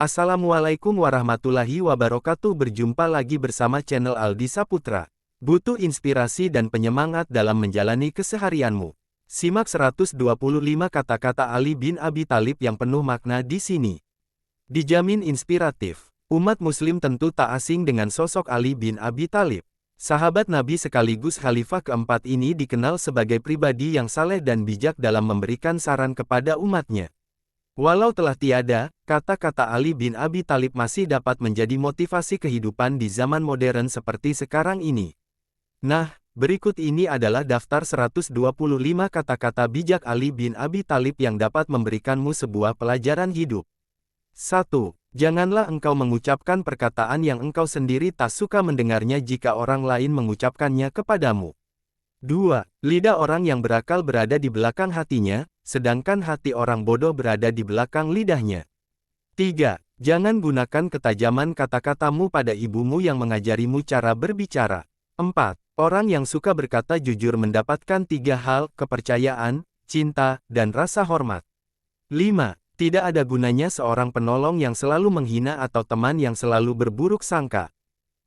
Assalamualaikum warahmatullahi wabarakatuh. Berjumpa lagi bersama channel Aldi Saputra. Butuh inspirasi dan penyemangat dalam menjalani keseharianmu? Simak 125 kata-kata Ali bin Abi Thalib yang penuh makna di sini. Dijamin inspiratif. Umat muslim tentu tak asing dengan sosok Ali bin Abi Thalib. Sahabat Nabi sekaligus khalifah keempat ini dikenal sebagai pribadi yang saleh dan bijak dalam memberikan saran kepada umatnya. Walau telah tiada, kata-kata Ali bin Abi Thalib masih dapat menjadi motivasi kehidupan di zaman modern seperti sekarang ini. Nah, berikut ini adalah daftar 125 kata-kata bijak Ali bin Abi Thalib yang dapat memberikanmu sebuah pelajaran hidup. 1. Janganlah engkau mengucapkan perkataan yang engkau sendiri tak suka mendengarnya jika orang lain mengucapkannya kepadamu. 2. Lidah orang yang berakal berada di belakang hatinya, sedangkan hati orang bodoh berada di belakang lidahnya. 3. Jangan gunakan ketajaman kata-katamu pada ibumu yang mengajarimu cara berbicara. 4. Orang yang suka berkata jujur mendapatkan 3 hal: kepercayaan, cinta, dan rasa hormat. 5. Tidak ada gunanya seorang penolong yang selalu menghina atau teman yang selalu berburuk sangka.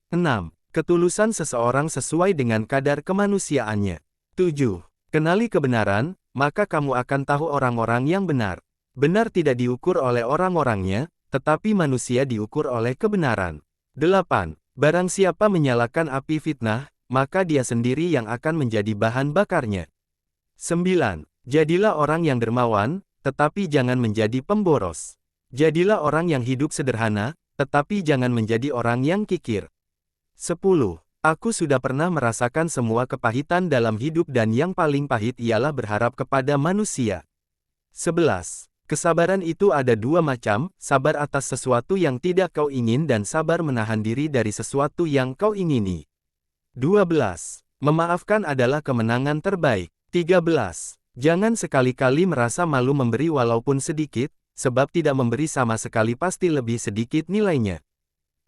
6. Ketulusan seseorang sesuai dengan kadar kemanusiaannya. 7. Kenali kebenaran, maka kamu akan tahu orang-orang yang benar. Benar tidak diukur oleh orang-orangnya, tetapi manusia diukur oleh kebenaran. 8. Barang siapa menyalakan api fitnah, maka dia sendiri yang akan menjadi bahan bakarnya. 9. Jadilah orang yang dermawan, tetapi jangan menjadi pemboros. Jadilah orang yang hidup sederhana, tetapi jangan menjadi orang yang kikir. 10. Aku sudah pernah merasakan semua kepahitan dalam hidup dan yang paling pahit ialah berharap kepada manusia. 11. Kesabaran itu ada 2 macam, sabar atas sesuatu yang tidak kau ingin dan sabar menahan diri dari sesuatu yang kau ingini. 12. Memaafkan adalah kemenangan terbaik. 13. Jangan sekali-kali merasa malu memberi walaupun sedikit, sebab tidak memberi sama sekali pasti lebih sedikit nilainya.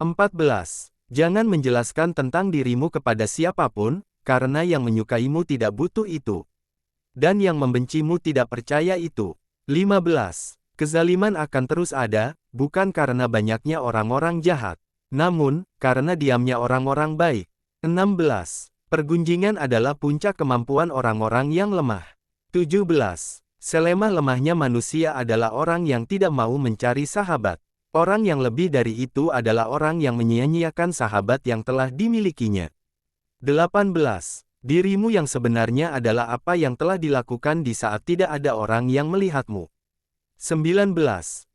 14. Jangan menjelaskan tentang dirimu kepada siapapun, karena yang menyukaimu tidak butuh itu. Dan yang membencimu tidak percaya itu. 15. Kezaliman akan terus ada, bukan karena banyaknya orang-orang jahat, namun, karena diamnya orang-orang baik. 16. Pergunjingan adalah puncak kemampuan orang-orang yang lemah. 17. Selemah-lemahnya manusia adalah orang yang tidak mau mencari sahabat. Orang yang lebih dari itu adalah orang yang menyia-nyiakan sahabat yang telah dimilikinya. 18. Dirimu yang sebenarnya adalah apa yang telah dilakukan di saat tidak ada orang yang melihatmu. 19.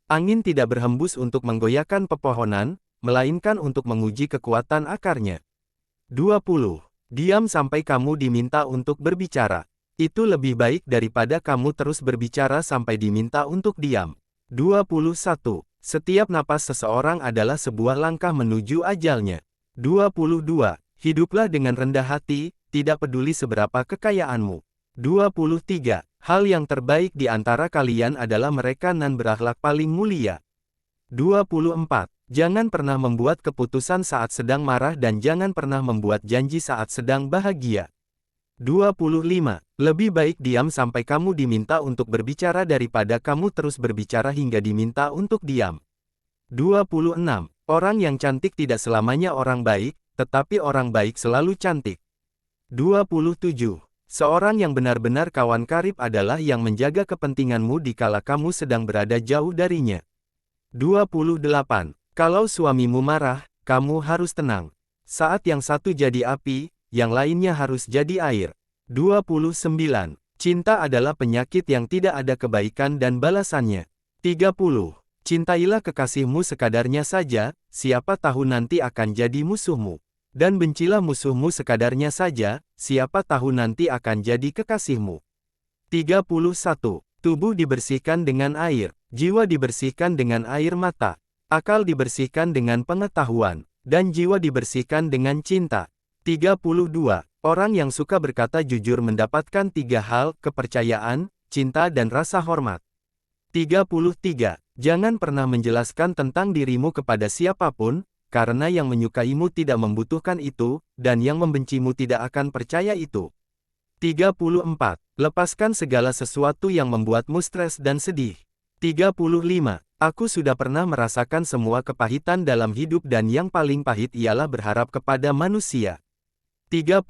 Angin tidak berhembus untuk menggoyahkan pepohonan, melainkan untuk menguji kekuatan akarnya. 20. Diam sampai kamu diminta untuk berbicara. Itu lebih baik daripada kamu terus berbicara sampai diminta untuk diam. 21. Setiap napas seseorang adalah sebuah langkah menuju ajalnya. 22. Hiduplah dengan rendah hati, tidak peduli seberapa kekayaanmu. 23. Hal yang terbaik di antara kalian adalah mereka yang berakhlak paling mulia. 24. Jangan pernah membuat keputusan saat sedang marah dan jangan pernah membuat janji saat sedang bahagia. 25. Lebih baik diam sampai kamu diminta untuk berbicara daripada kamu terus berbicara hingga diminta untuk diam. 26. Orang yang cantik tidak selamanya orang baik, tetapi orang baik selalu cantik. 27. Seorang yang benar-benar kawan karib adalah yang menjaga kepentinganmu dikala kamu sedang berada jauh darinya. 28. Kalau suamimu marah, kamu harus tenang. Saat yang satu jadi api, yang lainnya harus jadi air. 29. Cinta adalah penyakit yang tidak ada kebaikan dan balasannya. 30. Cintailah kekasihmu sekadarnya saja, siapa tahu nanti akan jadi musuhmu. Dan bencilah musuhmu sekadarnya saja, siapa tahu nanti akan jadi kekasihmu. 31. Tubuh dibersihkan dengan air, jiwa dibersihkan dengan air mata, akal dibersihkan dengan pengetahuan, dan jiwa dibersihkan dengan cinta. 32. Orang yang suka berkata jujur mendapatkan 3 hal: kepercayaan, cinta dan rasa hormat. 33. Jangan pernah menjelaskan tentang dirimu kepada siapapun, karena yang menyukaimu tidak membutuhkan itu, dan yang membencimu tidak akan percaya itu. 34. Lepaskan segala sesuatu yang membuatmu stres dan sedih. 35. Aku sudah pernah merasakan semua kepahitan dalam hidup dan yang paling pahit ialah berharap kepada manusia. 36.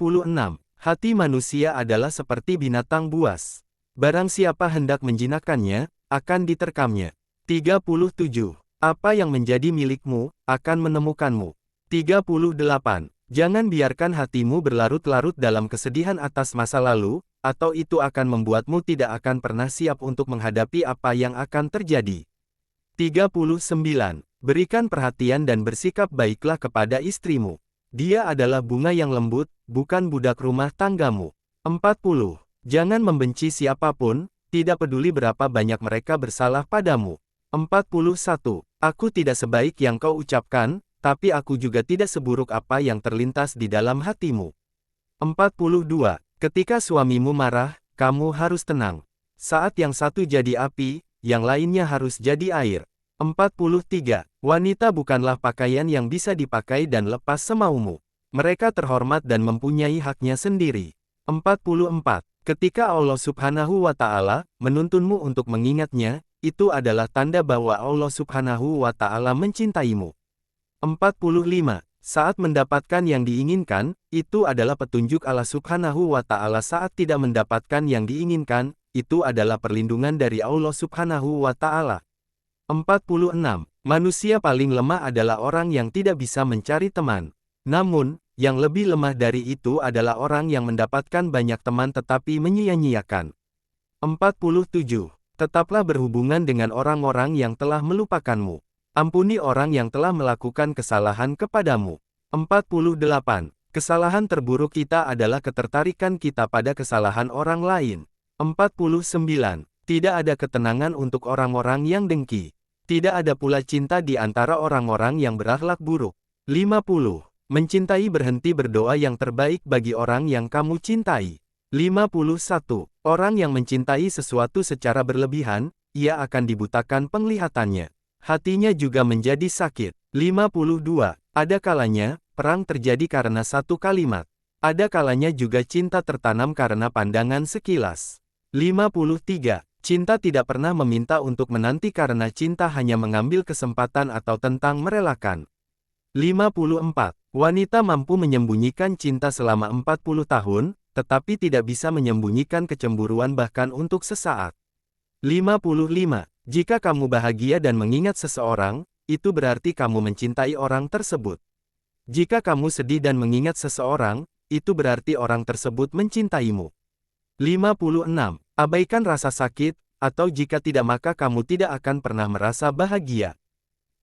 Hati manusia adalah seperti binatang buas. Barang siapa hendak menjinakkannya, akan diterkamnya. 37. Apa yang menjadi milikmu, akan menemukanmu. 38. Jangan biarkan hatimu berlarut-larut dalam kesedihan atas masa lalu, atau itu akan membuatmu tidak akan pernah siap untuk menghadapi apa yang akan terjadi. 39. Berikan perhatian dan bersikap baiklah kepada istrimu. Dia adalah bunga yang lembut, bukan budak rumah tanggamu. 40. Jangan membenci siapapun, tidak peduli berapa banyak mereka bersalah padamu. 41. Aku tidak sebaik yang kau ucapkan, tapi aku juga tidak seburuk apa yang terlintas di dalam hatimu. 42. Ketika suamimu marah, kamu harus tenang. Saat yang satu jadi api, yang lainnya harus jadi air. 43. Wanita bukanlah pakaian yang bisa dipakai dan lepas semaumu. Mereka terhormat dan mempunyai haknya sendiri. 44. Ketika Allah Subhanahu wa Ta'ala menuntunmu untuk mengingatnya, itu adalah tanda bahwa Allah Subhanahu wa Ta'ala mencintaimu. 45. Saat mendapatkan yang diinginkan, itu adalah petunjuk Allah Subhanahu wa Ta'ala. Saat tidak mendapatkan yang diinginkan, itu adalah perlindungan dari Allah Subhanahu wa Ta'ala. 46. Manusia paling lemah adalah orang yang tidak bisa mencari teman. Namun, yang lebih lemah dari itu adalah orang yang mendapatkan banyak teman tetapi menyia-nyiakan. 47. Tetaplah berhubungan dengan orang-orang yang telah melupakanmu. Ampuni orang yang telah melakukan kesalahan kepadamu. 48. Kesalahan terburuk kita adalah ketertarikan kita pada kesalahan orang lain. 49. Tidak ada ketenangan untuk orang-orang yang dengki. Tidak ada pula cinta di antara orang-orang yang berakhlak buruk. 50. Mencintai berhenti berdoa yang terbaik bagi orang yang kamu cintai. 51. Orang yang mencintai sesuatu secara berlebihan, ia akan dibutakan penglihatannya. Hatinya juga menjadi sakit. 52. Ada kalanya, perang terjadi karena satu kalimat. Ada kalanya juga cinta tertanam karena pandangan sekilas. 53. Cinta tidak pernah meminta untuk menanti karena cinta hanya mengambil kesempatan atau tentang merelakan. 54. Wanita mampu menyembunyikan cinta selama 40 tahun, tetapi tidak bisa menyembunyikan kecemburuan bahkan untuk sesaat. 55. Jika kamu bahagia dan mengingat seseorang, itu berarti kamu mencintai orang tersebut. Jika kamu sedih dan mengingat seseorang, itu berarti orang tersebut mencintaimu. 56. Abaikan rasa sakit, atau jika tidak maka kamu tidak akan pernah merasa bahagia.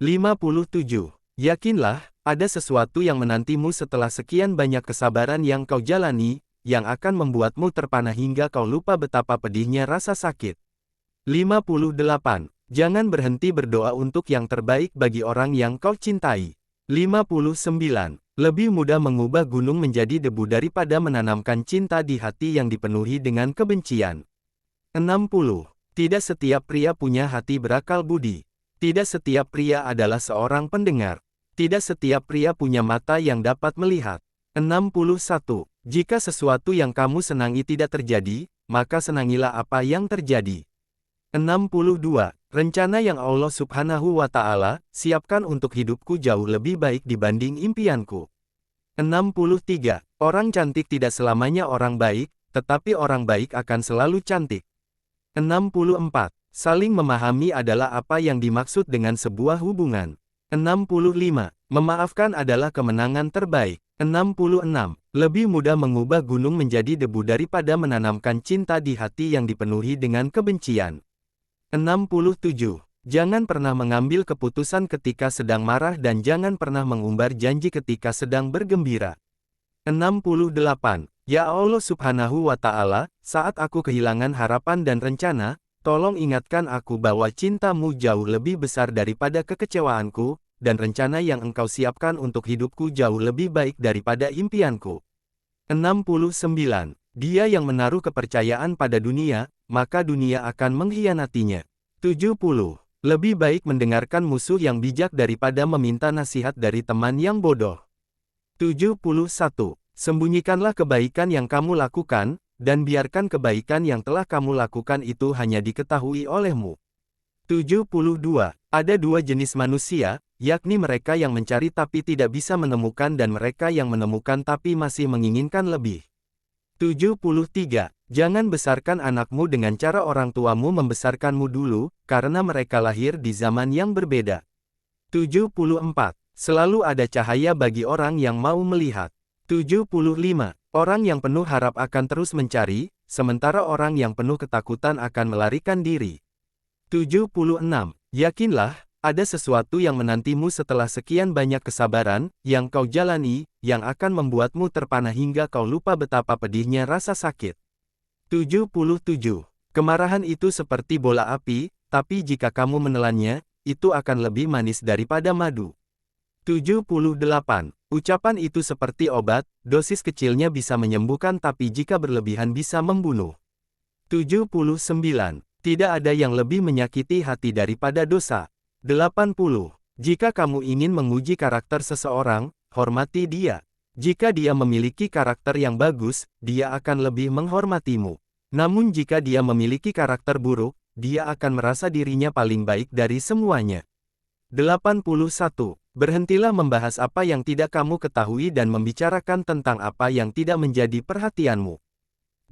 57. Yakinlah, ada sesuatu yang menantimu setelah sekian banyak kesabaran yang kau jalani, yang akan membuatmu terpana hingga kau lupa betapa pedihnya rasa sakit. 58. Jangan berhenti berdoa untuk yang terbaik bagi orang yang kau cintai. 59. Lebih mudah mengubah gunung menjadi debu daripada menanamkan cinta di hati yang dipenuhi dengan kebencian. 60. Tidak setiap pria punya hati berakal budi. Tidak setiap pria adalah seorang pendengar. Tidak setiap pria punya mata yang dapat melihat. 61. Jika sesuatu yang kamu senangi tidak terjadi, maka senangilah apa yang terjadi. 62. Rencana yang Allah Subhanahu wa Ta'ala siapkan untuk hidupku jauh lebih baik dibanding impianku. 63. Orang cantik tidak selamanya orang baik, tetapi orang baik akan selalu cantik. 64. Saling memahami adalah apa yang dimaksud dengan sebuah hubungan. 65. Memaafkan adalah kemenangan terbaik. 66. Lebih mudah mengubah gunung menjadi debu daripada menanamkan cinta di hati yang dipenuhi dengan kebencian. 67. Jangan pernah mengambil keputusan ketika sedang marah dan jangan pernah mengumbar janji ketika sedang bergembira. 68. Ya Allah Subhanahu wa Ta'ala, saat aku kehilangan harapan dan rencana, tolong ingatkan aku bahwa cintamu jauh lebih besar daripada kekecewaanku, dan rencana yang engkau siapkan untuk hidupku jauh lebih baik daripada impianku. 69. Dia yang menaruh kepercayaan pada dunia, maka dunia akan mengkhianatinya. 70. Lebih baik mendengarkan musuh yang bijak daripada meminta nasihat dari teman yang bodoh. 71. Sembunyikanlah kebaikan yang kamu lakukan, dan biarkan kebaikan yang telah kamu lakukan itu hanya diketahui olehmu. 72. Ada dua jenis manusia, yakni mereka yang mencari tapi tidak bisa menemukan dan mereka yang menemukan tapi masih menginginkan lebih. 73. Jangan besarkan anakmu dengan cara orang tuamu membesarkanmu dulu, karena mereka lahir di zaman yang berbeda. 74. Selalu ada cahaya bagi orang yang mau melihat. 75. Orang yang penuh harap akan terus mencari, sementara orang yang penuh ketakutan akan melarikan diri. 76. Yakinlah, ada sesuatu yang menantimu setelah sekian banyak kesabaran, yang kau jalani, yang akan membuatmu terpana hingga kau lupa betapa pedihnya rasa sakit. 77. Kemarahan itu seperti bola api, tapi jika kamu menelannya, itu akan lebih manis daripada madu. 78. Ucapan itu seperti obat, dosis kecilnya bisa menyembuhkan tapi jika berlebihan bisa membunuh. 79. Tidak ada yang lebih menyakiti hati daripada dosa. 80. Jika kamu ingin menguji karakter seseorang, hormati dia. Jika dia memiliki karakter yang bagus, dia akan lebih menghormatimu. Namun jika dia memiliki karakter buruk, dia akan merasa dirinya paling baik dari semuanya. 81. Berhentilah membahas apa yang tidak kamu ketahui dan membicarakan tentang apa yang tidak menjadi perhatianmu.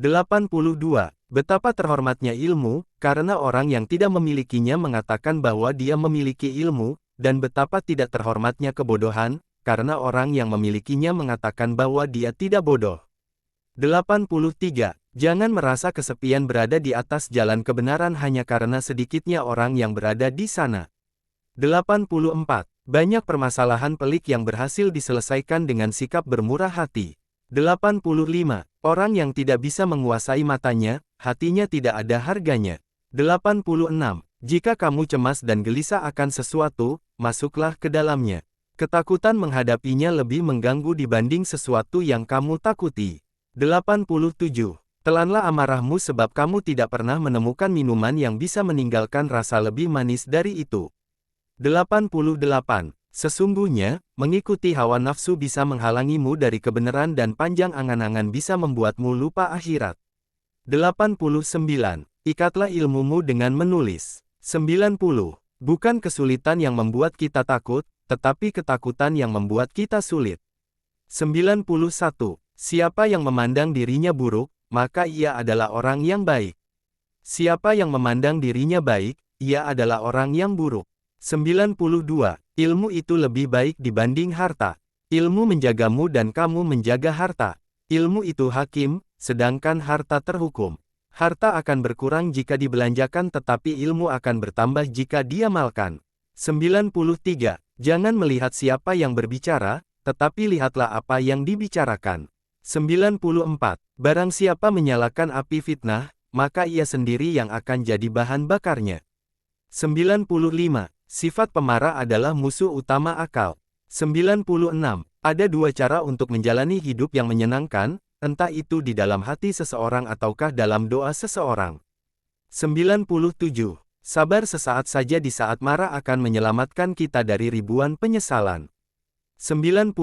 82. Betapa terhormatnya ilmu, karena orang yang tidak memilikinya mengatakan bahwa dia memiliki ilmu, dan betapa tidak terhormatnya kebodohan, karena orang yang memilikinya mengatakan bahwa dia tidak bodoh. 83. Jangan merasa kesepian berada di atas jalan kebenaran hanya karena sedikitnya orang yang berada di sana. 84. Banyak permasalahan pelik yang berhasil diselesaikan dengan sikap bermurah hati. 85. Orang yang tidak bisa menguasai matanya, hatinya tidak ada harganya. 86. Jika kamu cemas dan gelisah akan sesuatu, masuklah ke dalamnya. Ketakutan menghadapinya lebih mengganggu dibanding sesuatu yang kamu takuti. 87. Telanlah amarahmu sebab kamu tidak pernah menemukan minuman yang bisa meninggalkan rasa lebih manis dari itu. 88. Sesungguhnya, mengikuti hawa nafsu bisa menghalangimu dari kebenaran dan panjang angan-angan bisa membuatmu lupa akhirat. 89. Ikatlah ilmumu dengan menulis. 90. Bukan kesulitan yang membuat kita takut, tetapi ketakutan yang membuat kita sulit. 91. Siapa yang memandang dirinya buruk, maka ia adalah orang yang baik. Siapa yang memandang dirinya baik, ia adalah orang yang buruk. 92. Ilmu itu lebih baik dibanding harta. Ilmu menjagamu dan kamu menjaga harta. Ilmu itu hakim, sedangkan harta terhukum. Harta akan berkurang jika dibelanjakan tetapi ilmu akan bertambah jika diamalkan. 93. Jangan melihat siapa yang berbicara, tetapi lihatlah apa yang dibicarakan. 94. Barang siapa menyalakan api fitnah, maka ia sendiri yang akan jadi bahan bakarnya. 95. Sifat pemarah adalah musuh utama akal. 96. Ada dua cara untuk menjalani hidup yang menyenangkan, entah itu di dalam hati seseorang ataukah dalam doa seseorang. 97. Sabar sesaat saja di saat marah akan menyelamatkan kita dari ribuan penyesalan. 98.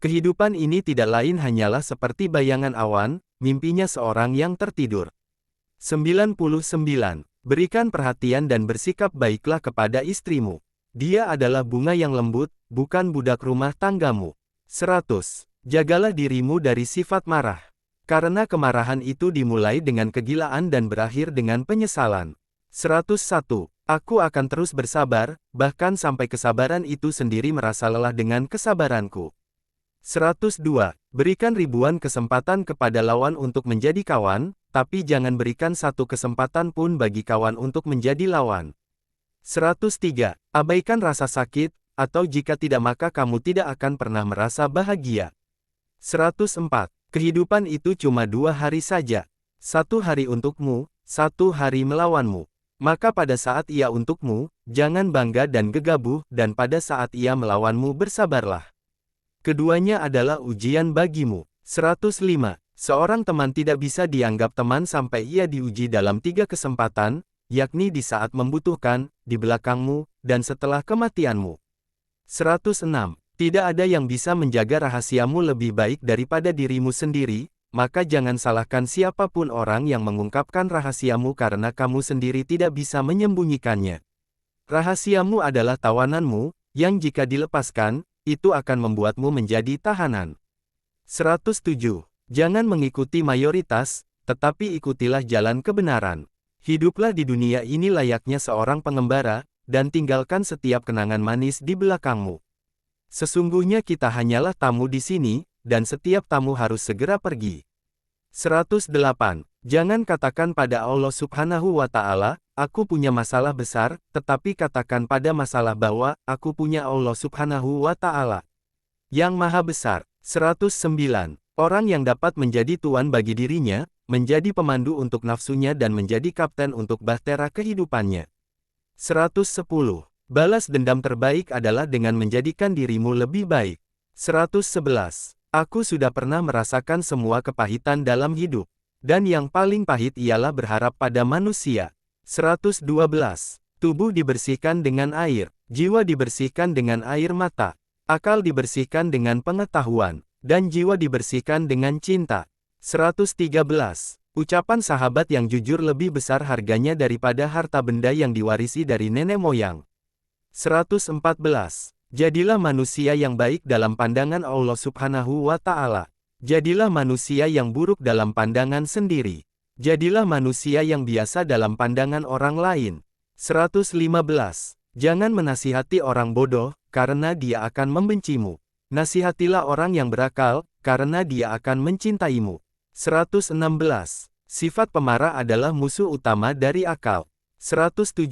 Kehidupan ini tidak lain hanyalah seperti bayangan awan, mimpinya seorang yang tertidur. 99. Berikan perhatian dan bersikap baiklah kepada istrimu. Dia adalah bunga yang lembut, bukan budak rumah tanggamu. 100. Jagalah dirimu dari sifat marah. Karena kemarahan itu dimulai dengan kegilaan dan berakhir dengan penyesalan. 101. Aku akan terus bersabar, bahkan sampai kesabaran itu sendiri merasa lelah dengan kesabaranku. 102. Berikan ribuan kesempatan kepada lawan untuk menjadi kawan, tapi jangan berikan satu kesempatan pun bagi kawan untuk menjadi lawan. 103. Abaikan rasa sakit, atau jika tidak maka kamu tidak akan pernah merasa bahagia. 104. Kehidupan itu cuma 2 hari saja. 1 hari untukmu, 1 hari melawanmu. Maka pada saat ia untukmu, jangan bangga dan gegabah, dan pada saat ia melawanmu bersabarlah. Keduanya adalah ujian bagimu. 105. Seorang teman tidak bisa dianggap teman sampai ia diuji dalam 3 kesempatan, yakni di saat membutuhkan, di belakangmu, dan setelah kematianmu. 106. Tidak ada yang bisa menjaga rahasiamu lebih baik daripada dirimu sendiri, maka jangan salahkan siapapun orang yang mengungkapkan rahasiamu karena kamu sendiri tidak bisa menyembunyikannya. Rahasiamu adalah tawananmu, yang jika dilepaskan, itu akan membuatmu menjadi tahanan. 107. Jangan mengikuti mayoritas, tetapi ikutilah jalan kebenaran. Hiduplah di dunia ini layaknya seorang pengembara, dan tinggalkan setiap kenangan manis di belakangmu. Sesungguhnya kita hanyalah tamu di sini, dan setiap tamu harus segera pergi. 108. Jangan katakan pada Allah Subhanahu wa Ta'ala, "Aku punya masalah besar," tetapi katakan pada masalah bahwa, "Aku punya Allah Subhanahu wa Ta'ala yang Maha Besar." 109. Orang yang dapat menjadi tuan bagi dirinya, menjadi pemandu untuk nafsunya dan menjadi kapten untuk bahtera kehidupannya. 110. Balas dendam terbaik adalah dengan menjadikan dirimu lebih baik. 111. Aku sudah pernah merasakan semua kepahitan dalam hidup. Dan yang paling pahit ialah berharap pada manusia. 112. Tubuh dibersihkan dengan air, jiwa dibersihkan dengan air mata, akal dibersihkan dengan pengetahuan, dan jiwa dibersihkan dengan cinta. 113. Ucapan sahabat yang jujur lebih besar harganya daripada harta benda yang diwarisi dari nenek moyang. 114. Jadilah manusia yang baik dalam pandangan Allah Subhanahu wa Ta'ala. Jadilah manusia yang buruk dalam pandangan sendiri. Jadilah manusia yang biasa dalam pandangan orang lain. 115. Jangan menasihati orang bodoh, karena dia akan membencimu. Nasihatilah orang yang berakal, karena dia akan mencintaimu. 116. Sifat pemarah adalah musuh utama dari akal. 117.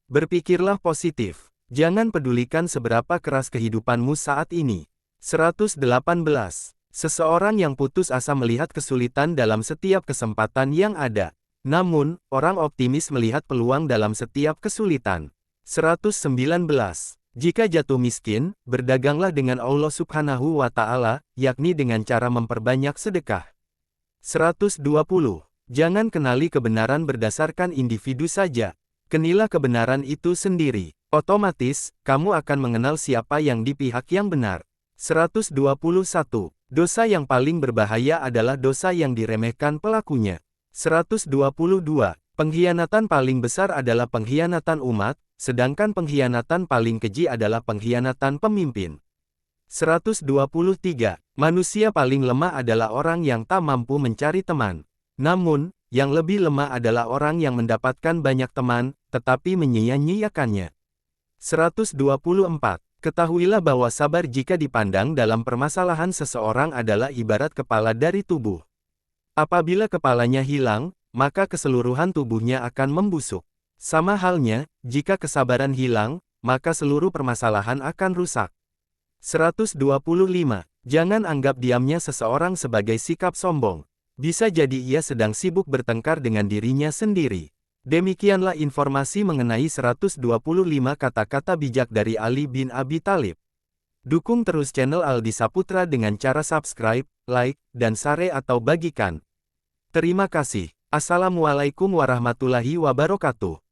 Berpikirlah positif. Jangan pedulikan seberapa keras kehidupanmu saat ini. 118. Seseorang yang putus asa melihat kesulitan dalam setiap kesempatan yang ada. Namun, orang optimis melihat peluang dalam setiap kesulitan. 119. Jika jatuh miskin, berdaganglah dengan Allah Subhanahu wa Ta'ala, yakni dengan cara memperbanyak sedekah. 120. Jangan kenali kebenaran berdasarkan individu saja. Kenilah kebenaran itu sendiri. Otomatis, kamu akan mengenal siapa yang di pihak yang benar. 121. Dosa yang paling berbahaya adalah dosa yang diremehkan pelakunya. 122. Pengkhianatan paling besar adalah pengkhianatan umat, sedangkan pengkhianatan paling keji adalah pengkhianatan pemimpin. 123. Manusia paling lemah adalah orang yang tak mampu mencari teman. Namun, yang lebih lemah adalah orang yang mendapatkan banyak teman, tetapi menyia-nyiakannya. 124. Ketahuilah bahwa sabar jika dipandang dalam permasalahan seseorang adalah ibarat kepala dari tubuh. Apabila kepalanya hilang, maka keseluruhan tubuhnya akan membusuk. Sama halnya, jika kesabaran hilang, maka seluruh permasalahan akan rusak. 125. Jangan anggap diamnya seseorang sebagai sikap sombong. Bisa jadi ia sedang sibuk bertengkar dengan dirinya sendiri. Demikianlah informasi mengenai 125 kata-kata bijak dari Ali bin Abi Thalib. Dukung terus channel Aldi Saputra dengan cara subscribe, like, dan share atau bagikan. Terima kasih. Assalamualaikum warahmatullahi wabarakatuh.